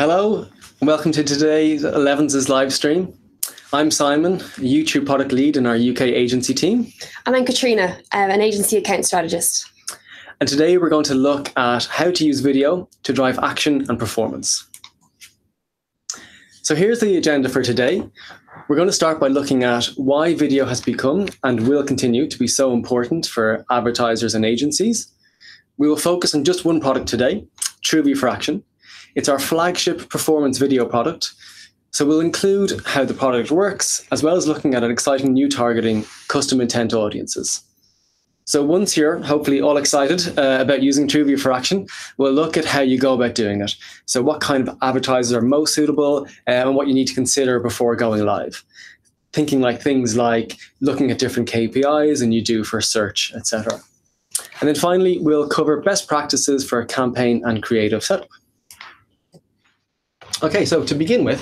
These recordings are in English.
Hello, and welcome to today's Elevenses live stream. I'm Simon, a YouTube product lead in our UK agency team. And I'm Katrina, an agency account strategist. And today we're going to look at how to use video to drive action and performance. So here's the agenda for today. We're going to start by looking at why video has become and will continue to be so important for advertisers and agencies. We will focus on just one product today, TrueView for Action. It's our flagship performance video product. So we'll include how the product works, as well as looking at an exciting new targeting custom intent audiences. So once you're hopefully all excited about using TrueView for Action, we'll look at how you go about doing it. So what kind of advertisers are most suitable and what you need to consider before going live. Thinking like things like looking at different KPIs and you do for search, etc. And then finally, we'll cover best practices for campaign and creative setup. Okay, so to begin with,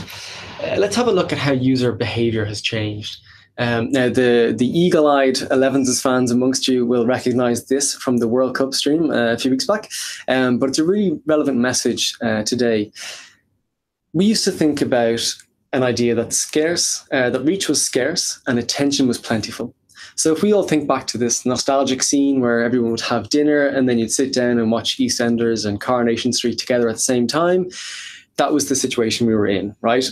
let's have a look at how user behavior has changed. Now, the eagle-eyed Elevenses fans amongst you will recognize this from the World Cup stream a few weeks back, but it's a really relevant message today. We used to think about an idea that's scarce, that reach was scarce and attention was plentiful. So if we all think back to this nostalgic scene where everyone would have dinner and then you'd sit down and watch EastEnders and Coronation Street together at the same time, that was the situation we were in, right?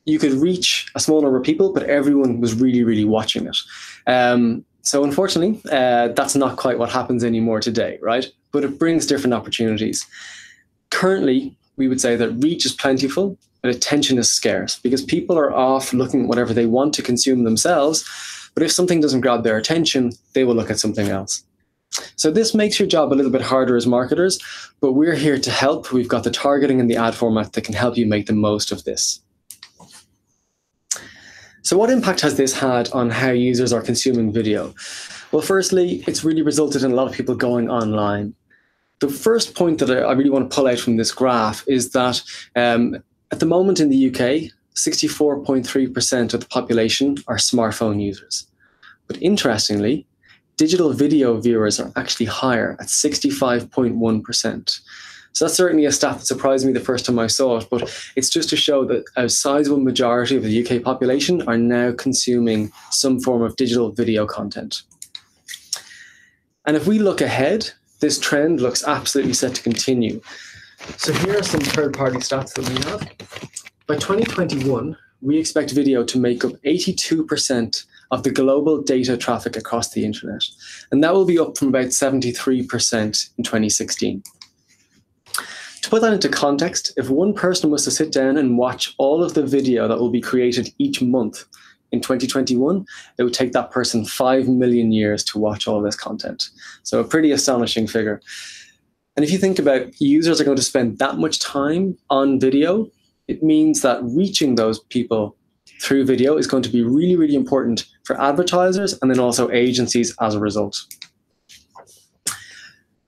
You could reach a small number of people, but everyone was really, really watching it. So unfortunately, that's not quite what happens anymore today, right? But it brings different opportunities. Currently, we would say that reach is plentiful, but attention is scarce because people are off looking at whatever they want to consume themselves. But if something doesn't grab their attention, they will look at something else. So this makes your job a little bit harder as marketers, but we're here to help. We've got the targeting and the ad format that can help you make the most of this. So what impact has this had on how users are consuming video? Well, firstly, it's really resulted in a lot of people going online. The first point that I really want to pull out from this graph is that at the moment in the UK, 64.3% of the population are smartphone users. But interestingly, digital video viewers are actually higher at 65.1%. So that's certainly a stat that surprised me the first time I saw it, but it's just to show that a sizable majority of the UK population are now consuming some form of digital video content. And if we look ahead, this trend looks absolutely set to continue. So here are some third-party stats that we have. By 2021, we expect video to make up 82% of the global data traffic across the internet. And that will be up from about 73% in 2016. To put that into context, if one person was to sit down and watch all of the video that will be created each month in 2021, it would take that person 5 million years to watch all of this content. So a pretty astonishing figure. And if you think about users are going to spend that much time on video, it means that reaching those people through video is going to be really, really important for advertisers and then also agencies as a result.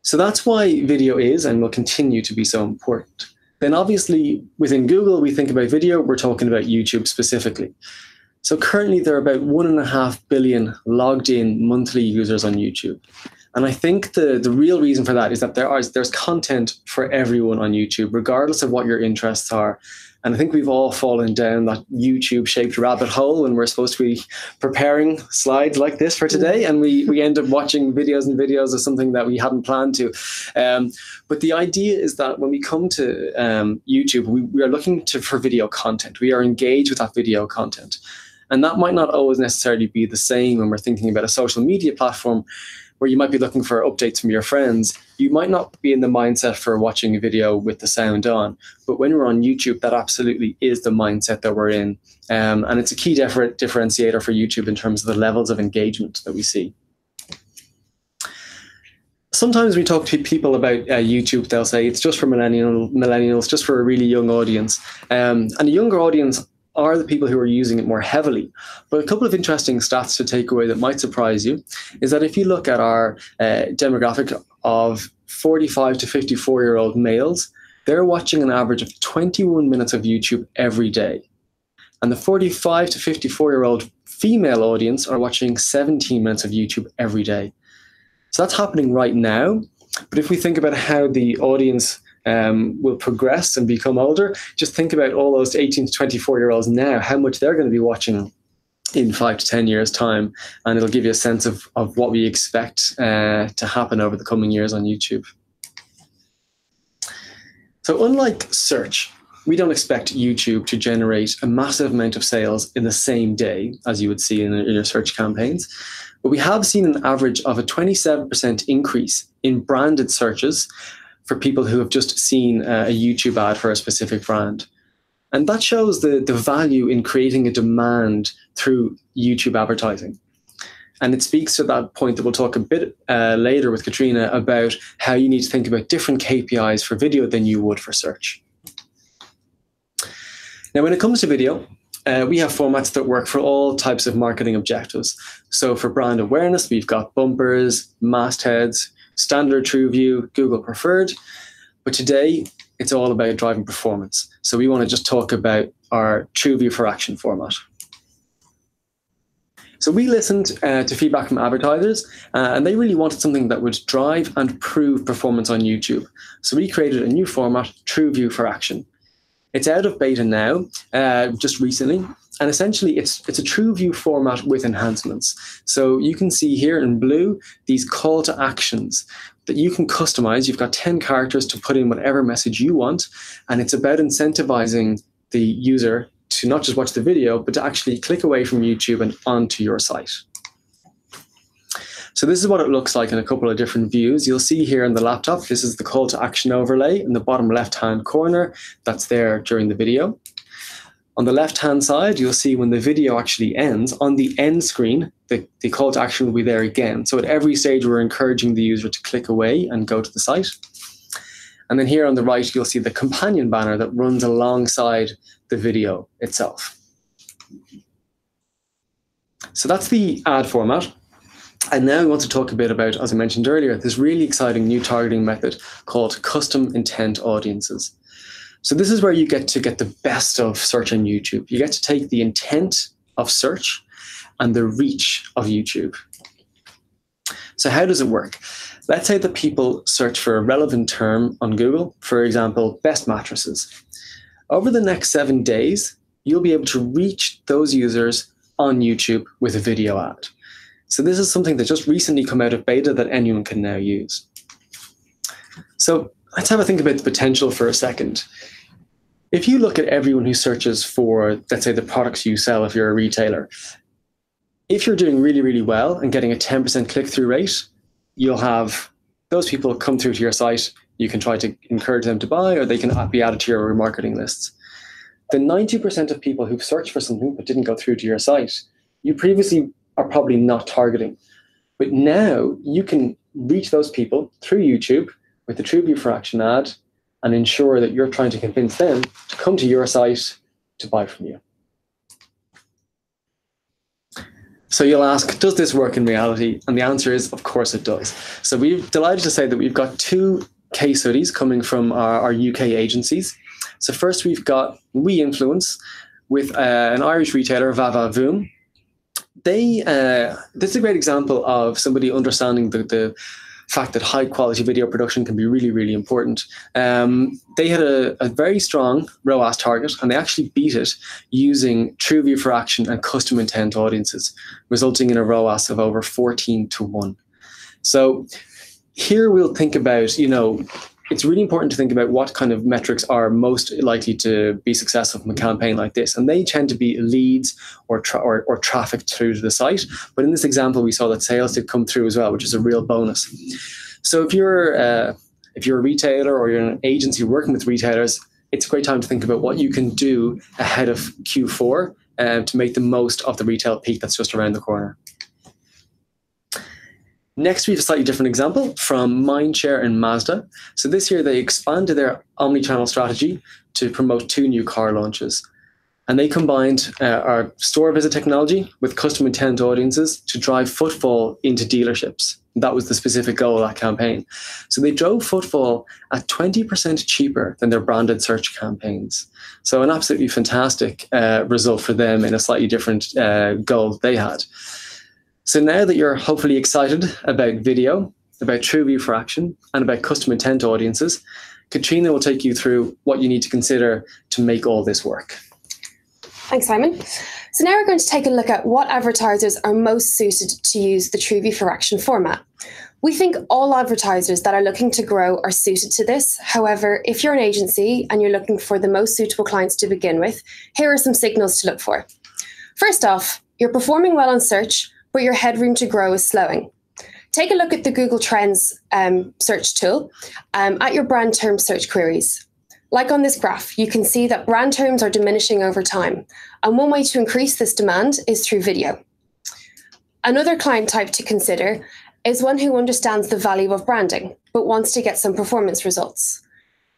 So that's why video is and will continue to be so important. Then obviously within Google, we think about video, we're talking about YouTube specifically. So currently there are about 1.5 billion logged in monthly users on YouTube. And I think the real reason for that is that there's content for everyone on YouTube, regardless of what your interests are. And I think we've all fallen down that YouTube-shaped rabbit hole when we're supposed to be preparing slides like this for today, and we end up watching videos and videos of something that we hadn't planned to. But the idea is that when we come to YouTube, we are looking for video content. We are engaged with that video content. And that might not always necessarily be the same when we're thinking about a social media platform where you might be looking for updates from your friends. You might not be in the mindset for watching a video with the sound on, but when we're on YouTube, that absolutely is the mindset that we're in. And it's a key differentiator for YouTube in terms of the levels of engagement that we see. Sometimes we talk to people about YouTube, they'll say it's just for millennials, just for a really young audience. And a younger audience are the people who are using it more heavily. But a couple of interesting stats to take away that might surprise you is that if you look at our demographic of 45 to 54-year-old males, they're watching an average of 21 minutes of YouTube every day. And the 45 to 54-year-old female audience are watching 17 minutes of YouTube every day. So that's happening right now. But if we think about how the audience will progress and become older, just think about all those 18 to 24-year-olds now, how much they're going to be watching in 5 to 10 years' time. And it'll give you a sense of what we expect to happen over the coming years on YouTube. So unlike search, we don't expect YouTube to generate a massive amount of sales in the same day, as you would see in your search campaigns. But we have seen an average of a 27% increase in branded searches for people who have just seen a YouTube ad for a specific brand. And that shows the value in creating a demand through YouTube advertising. And it speaks to that point that we'll talk a bit later with Katrina about how you need to think about different KPIs for video than you would for search. Now, when it comes to video, we have formats that work for all types of marketing objectives. So for brand awareness, we've got bumpers, mastheads, standard TrueView, Google preferred. But today, it's all about driving performance. So we want to just talk about our TrueView for Action format. So we listened to feedback from advertisers, and they really wanted something that would drive and prove performance on YouTube. So we created a new format, TrueView for Action. It's out of beta now, just recently, and essentially it's a TrueView format with enhancements. So you can see here in blue these call to actions that you can customize. You've got 10 characters to put in whatever message you want, and it's about incentivizing the user to not just watch the video, but to actually click away from YouTube and onto your site. So this is what it looks like in a couple of different views. You'll see here in the laptop, this is the call to action overlay in the bottom left-hand corner that's there during the video. On the left-hand side, you'll see when the video actually ends, on the end screen, the call to action will be there again. So at every stage, we're encouraging the user to click away and go to the site. And then here on the right, you'll see the companion banner that runs alongside the video itself. So that's the ad format. And now we want to talk a bit about, as I mentioned earlier, this really exciting new targeting method called custom intent audiences. So this is where you get to get the best of search on YouTube. You get to take the intent of search and the reach of YouTube. So how does it work? Let's say that people search for a relevant term on Google, for example, best mattresses. Over the next 7 days, you'll be able to reach those users on YouTube with a video ad. So this is something that just recently come out of beta that anyone can now use. So let's have a think about the potential for a second. If you look at everyone who searches for, let's say, the products you sell if you're a retailer, if you're doing really, really well and getting a 10% click-through rate, you'll have those people come through to your site. You can try to encourage them to buy, or they can be added to your remarketing lists. The 90% of people who've searched for something but didn't go through to your site, you previously are probably not targeting. But now you can reach those people through YouTube with the TrueView for Action ad and ensure that you're trying to convince them to come to your site to buy from you. So you'll ask, does this work in reality? And the answer is, of course it does. So we're delighted to say that we've got 2 case studies coming from our UK agencies. So first we've got We Influence with an Irish retailer, Vava Voom. This is a great example of somebody understanding the fact that high quality video production can be really, really important. They had a very strong ROAS target, and they actually beat it using TrueView for Action and custom intent audiences, resulting in a ROAS of over 14-1. So here we'll think about, it's really important to think about what kind of metrics are most likely to be successful from a campaign like this. And they tend to be leads or traffic through to the site. But in this example, we saw that sales did come through as well, which is a real bonus. So if you're a retailer or you're an agency working with retailers, it's a great time to think about what you can do ahead of Q4 to make the most of the retail peak that's just around the corner. Next, we have a slightly different example from Mindshare and Mazda. So this year, they expanded their omni-channel strategy to promote 2 new car launches. And they combined our store visit technology with custom intent audiences to drive footfall into dealerships. That was the specific goal of that campaign. So they drove footfall at 20% cheaper than their branded search campaigns. So an absolutely fantastic result for them in a slightly different goal they had. So now that you're hopefully excited about video, about TrueView for Action, and about custom intent audiences, Katrina will take you through what you need to consider to make all this work. Thanks, Simon. So now we're going to take a look at what advertisers are most suited to use the TrueView for Action format. We think all advertisers that are looking to grow are suited to this. However, if you're an agency and you're looking for the most suitable clients to begin with, here are some signals to look for. First off, you're performing well on search, but your headroom to grow is slowing. Take a look at the Google Trends search tool at your brand term search queries. Like on this graph, you can see that brand terms are diminishing over time. And one way to increase this demand is through video. Another client type to consider is one who understands the value of branding, but wants to get some performance results.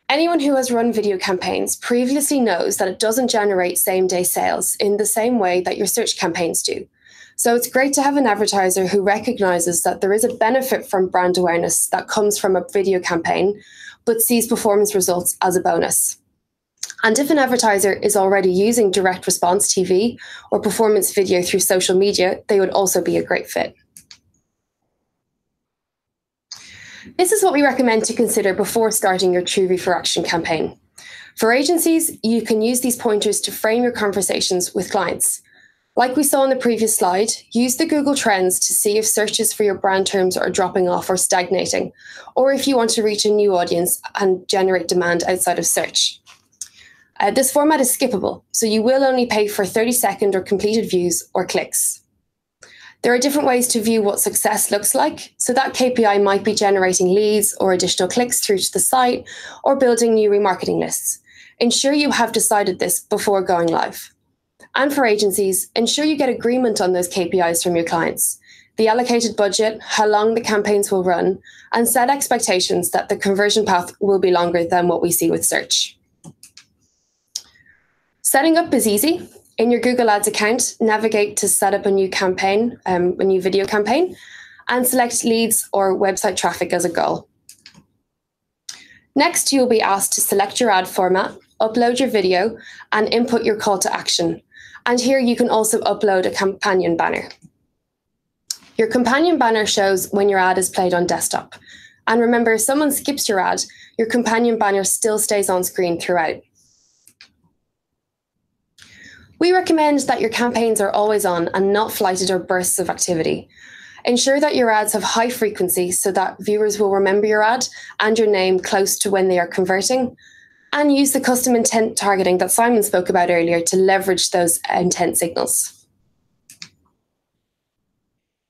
Anyone who has run video campaigns previously knows that it doesn't generate same-day sales in the same way that your search campaigns do. So it's great to have an advertiser who recognizes that there is a benefit from brand awareness that comes from a video campaign, but sees performance results as a bonus. And if an advertiser is already using direct response TV or performance video through social media, they would also be a great fit. This is what we recommend to consider before starting your TrueView for Action campaign. For agencies, you can use these pointers to frame your conversations with clients. Like we saw on the previous slide, use the Google Trends to see if searches for your brand terms are dropping off or stagnating, or if you want to reach a new audience and generate demand outside of search. This format is skippable, so you will only pay for 30-second or completed views or clicks. There are different ways to view what success looks like, so that KPI might be generating leads or additional clicks through to the site or building new remarketing lists. Ensure you have decided this before going live. And for agencies, ensure you get agreement on those KPIs from your clients, the allocated budget, how long the campaigns will run, and set expectations that the conversion path will be longer than what we see with search. Setting up is easy. In your Google Ads account, navigate to set up a new campaign, a new video campaign, and select leads or website traffic as a goal. Next, you'll be asked to select your ad format, upload your video, and input your call to action. And here you can also upload a companion banner. Your companion banner shows when your ad is played on desktop. And remember, if someone skips your ad, your companion banner still stays on screen throughout. We recommend that your campaigns are always on and not flighted or bursts of activity. Ensure that your ads have high frequency so that viewers will remember your ad and your name close to when they are converting. And use the custom intent targeting that Simon spoke about earlier to leverage those intent signals.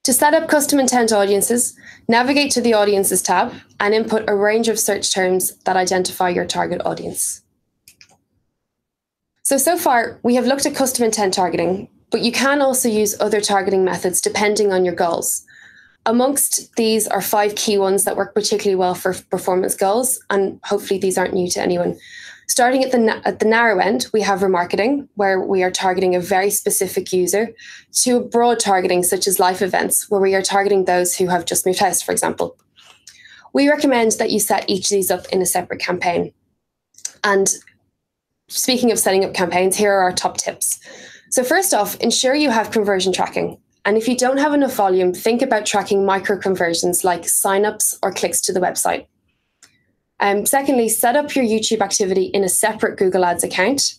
To set up custom intent audiences, navigate to the Audiences tab and input a range of search terms that identify your target audience. So far, we have looked at custom intent targeting, but you can also use other targeting methods depending on your goals. Amongst these are 5 key ones that work particularly well for performance goals, and hopefully these aren't new to anyone. Starting at the narrow end, we have remarketing, where we are targeting a very specific user, to a broad targeting such as life events, where we are targeting those who have just moved house, for example. We recommend that you set each of these up in a separate campaign. And speaking of setting up campaigns, here are our top tips. So first off, ensure you have conversion tracking. And if you don't have enough volume, think about tracking micro conversions like signups or clicks to the website. Secondly, set up your YouTube activity in a separate Google Ads account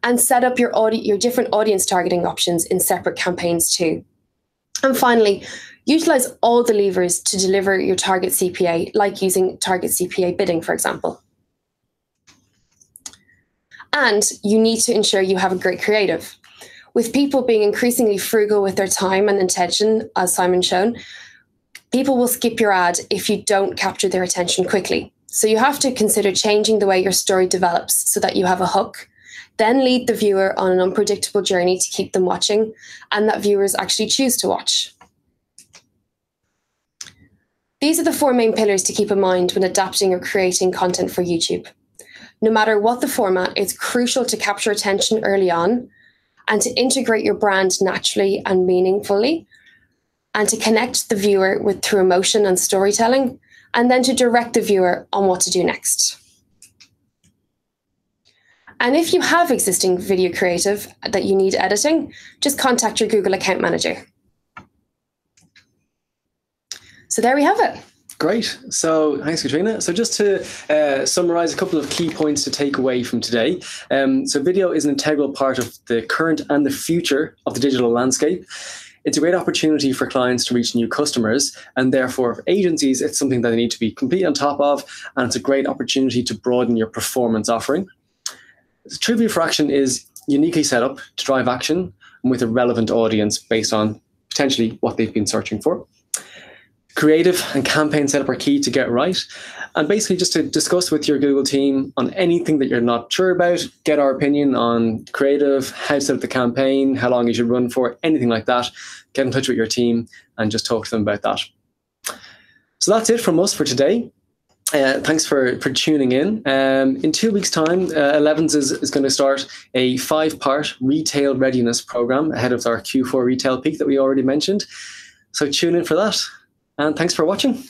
and set up your different audience targeting options in separate campaigns too. And finally, utilize all the levers to deliver your target CPA, like using target CPA bidding, for example. And you need to ensure you have a great creative. With people being increasingly frugal with their time and attention, as Simon shown, people will skip your ad if you don't capture their attention quickly. So you have to consider changing the way your story develops so that you have a hook, then lead the viewer on an unpredictable journey to keep them watching, and that viewers actually choose to watch. These are the 4 main pillars to keep in mind when adapting or creating content for YouTube. No matter what the format, it's crucial to capture attention early on, and to integrate your brand naturally and meaningfully, and to connect the viewer through emotion and storytelling, and then to direct the viewer on what to do next. And if you have existing video creative that you need editing, just contact your Google account manager. So there we have it. Great. So thanks, Katrina. So just to summarize a couple of key points to take away from today. So video is an integral part of the current and the future of the digital landscape. It's a great opportunity for clients to reach new customers, and therefore for agencies, it's something that they need to be completely on top of, and it's a great opportunity to broaden your performance offering. TrueView for Action is uniquely set up to drive action with a relevant audience based on potentially what they've been searching for. Creative and campaign setup are key to get right. And basically just to discuss with your Google team on anything that you're not sure about, get our opinion on creative, how to set up the campaign, how long you should run for, anything like that. Get in touch with your team and just talk to them about that. So that's it from us for today. Thanks for tuning in. In 2 weeks' time, Elevenses is going to start a 5-part retail readiness program ahead of our Q4 retail peak that we already mentioned. So tune in for that. And thanks for watching.